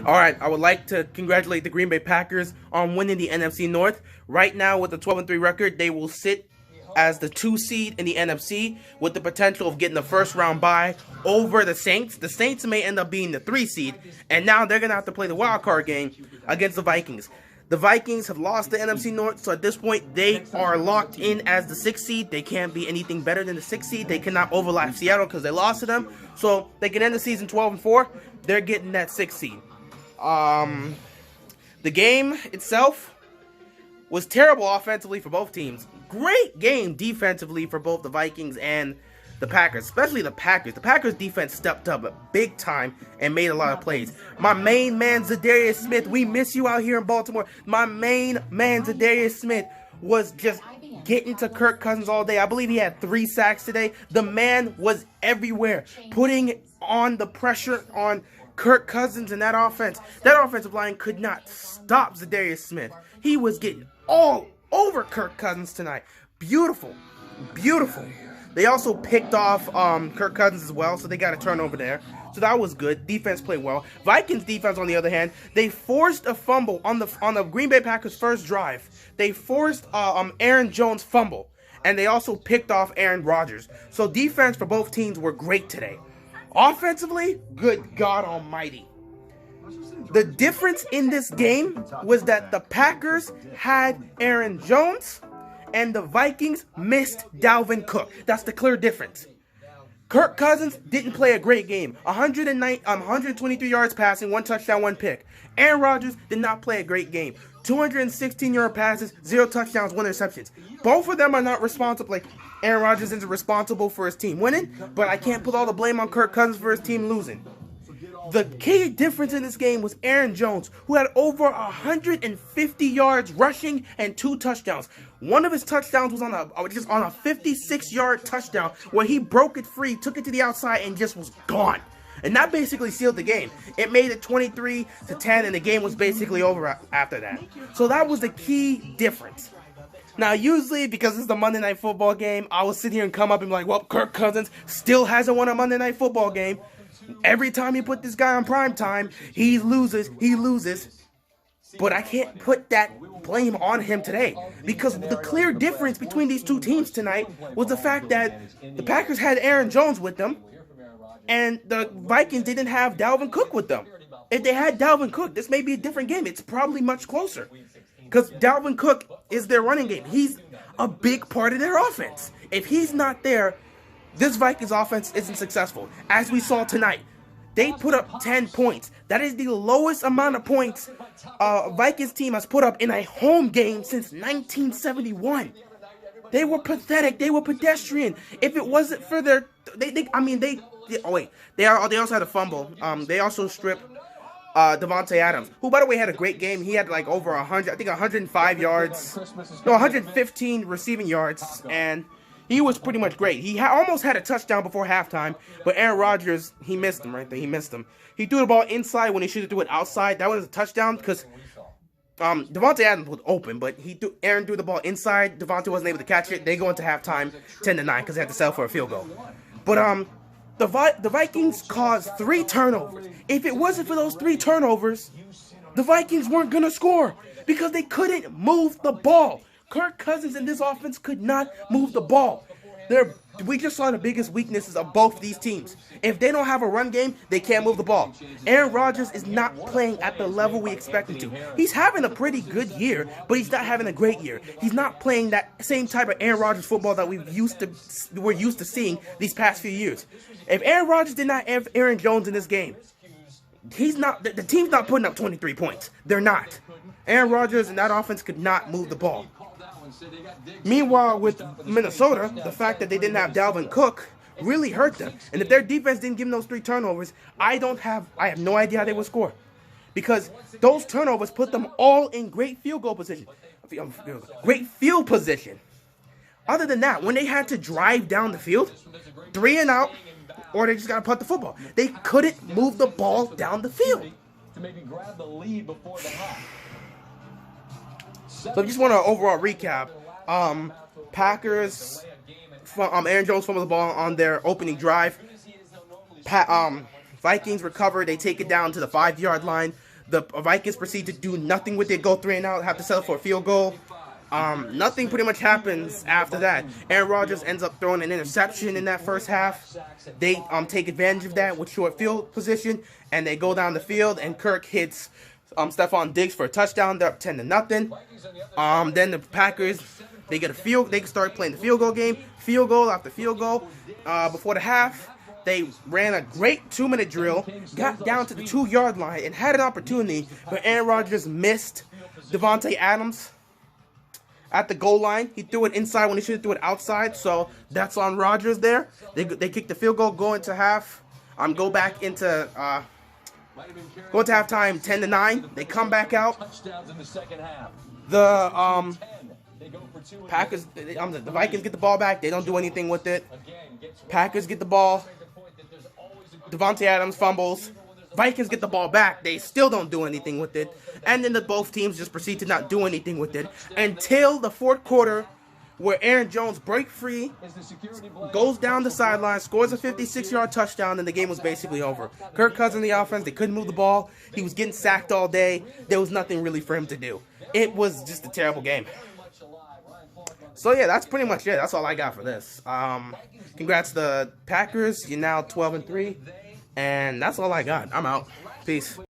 All right, I would like to congratulate the Green Bay Packers on winning the NFC North. Right now, with a 12-3 record, they will sit as the 2 seed in the NFC with the potential of getting the first round bye over the Saints. The Saints may end up being the 3 seed, and now they're going to have to play the wild card game against the Vikings. The Vikings have lost the NFC North, so at this point, they are locked in as the 6th seed. They can't be anything better than the 6th seed. They cannot overlap Seattle because they lost to them. So they can end the season 12-4. They're getting that 6th seed. The game itself was terrible offensively for both teams. Great game defensively for both the Vikings and the Packers, especially the Packers. The Packers defense stepped up big time and made a lot of plays. My main man, Zadarius Smith, we miss you out here in Baltimore. My main man, Zadarius Smith, was just getting to Kirk Cousins all day. I believe he had 3 sacks today. The man was everywhere, putting on the pressure on Kirk Cousins and that offense. That offensive line could not stop Zadarius Smith. He was getting all over Kirk Cousins tonight. Beautiful. Beautiful. They also picked off Kirk Cousins as well, so they got a turnover there. So that was good. Defense played well. Vikings defense, on the other hand, they forced a fumble on the Green Bay Packers' first drive. They forced Aaron Jones' fumble, and they also picked off Aaron Rodgers. So defense for both teams were great today. Offensively, good God almighty. The difference in this game was that the Packers had Aaron Jones and the Vikings missed Dalvin Cook. That's the clear difference. Kirk Cousins didn't play a great game. 123 yards passing, 1 touchdown, 1 pick. Aaron Rodgers did not play a great game. 216-yard passes, 0 touchdowns, 1 interceptions. Both of them are not responsible. Like, Aaron Rodgers isn't responsible for his team winning, but I can't put all the blame on Kirk Cousins for his team losing. The key difference in this game was Aaron Jones, who had over 150 yards rushing and 2 touchdowns. One of his touchdowns was on a 56-yard touchdown where he broke it free, took it to the outside, and just was gone. And that basically sealed the game. It made it 23-10, and the game was basically over after that. So that was the key difference. Now, usually, because it's the Monday Night Football game, I will sit here and come up and be like, well, Kirk Cousins still hasn't won a Monday Night Football game. Every time you put this guy on prime time, he loses. But I can't put that blame on him today, because the clear difference between these two teams tonight was the fact that the Packers had Aaron Jones with them, and the Vikings didn't have Dalvin Cook with them. If they had Dalvin Cook, this may be a different game. It's probably much closer, because Dalvin Cook is their running game. He's a big part of their offense. If he's not there, this Vikings offense isn't successful. As we saw tonight, they put up 10 points. That is the lowest amount of points Vikings team has put up in a home game since 1971. They were pathetic. They were pedestrian. If it wasn't for their, they also had a fumble. They also stripped Davante Adams, who, by the way, had a great game. He had like over 100, I think 105 yards, no, 115 receiving yards, and he was pretty much great. He almost had a touchdown before halftime, but Aaron Rodgers, he missed him right there. He missed him. He threw the ball inside when he should have threw it outside. That was a touchdown because Davante Adams was open, but Aaron threw the ball inside. Davante wasn't able to catch it. They go into halftime 10-9 because they had to settle for a field goal. But the Vikings caused 3 turnovers. If it wasn't for those 3 turnovers, the Vikings weren't going to score because they couldn't move the ball. Kirk Cousins and this offense could not move the ball. We just saw the biggest weaknesses of both these teams. If they don't have a run game, they can't move the ball. Aaron Rodgers is not playing at the level we expect him to. He's having a pretty good year, but he's not having a great year. He's not playing that same type of Aaron Rodgers football that we're used to seeing these past few years. If Aaron Rodgers did not have Aaron Jones in this game, the team's not putting up 23 points. They're not. Aaron Rodgers and that offense could not move the ball. Meanwhile, with Minnesota, the fact that they didn't have Dalvin Cook really hurt them. And if their defense didn't give them those 3 turnovers, I have no idea how they would score. Because those turnovers put them all in great field goal position. Great field position. Other than that, when they had to drive down the field, 3 and out, or they just got to punt the football. They couldn't move the ball down the field. To maybe grab the lead before the half. So I just want to overall recap. Packers, Aaron Jones fumbled the ball on their opening drive. Vikings recover. They take it down to the 5-yard line. The Vikings proceed to do nothing with it, go 3-and-out, have to settle for a field goal. Nothing pretty much happens after that. Aaron Rodgers ends up throwing an interception in that first half. They take advantage of that with short field position, and they go down the field, and Kirk hits Stephon Diggs for a touchdown. They're up 10-0. Then the Packers, they get a field. They start playing the field goal game, field goal after field goal. Before the half, they ran a great 2-minute drill, got down to the 2-yard line, and had an opportunity, but Aaron Rodgers missed Devontae Adams at the goal line. He threw it inside when he should have threw it outside, so that's on Rodgers there. They kick the field goal, go into half. Go into halftime 10-9. They come back out. The Packers, the Vikings get the ball back. They don't do anything with it. Packers get the ball. Devontae Adams fumbles. Vikings get the ball back. They still don't do anything with it. And then both teams just proceed to not do anything with it until the fourth quarter, where Aaron Jones breaks free, goes down the sideline, scores a 56-yard touchdown, and the game was basically over. Kirk Cousins, the offense, they couldn't move the ball. He was getting sacked all day. There was nothing really for him to do. It was just a terrible game. So yeah, that's pretty much it. That's all I got for this. Congrats to the Packers. You're now 12-3. And that's all I got. I'm out. Peace.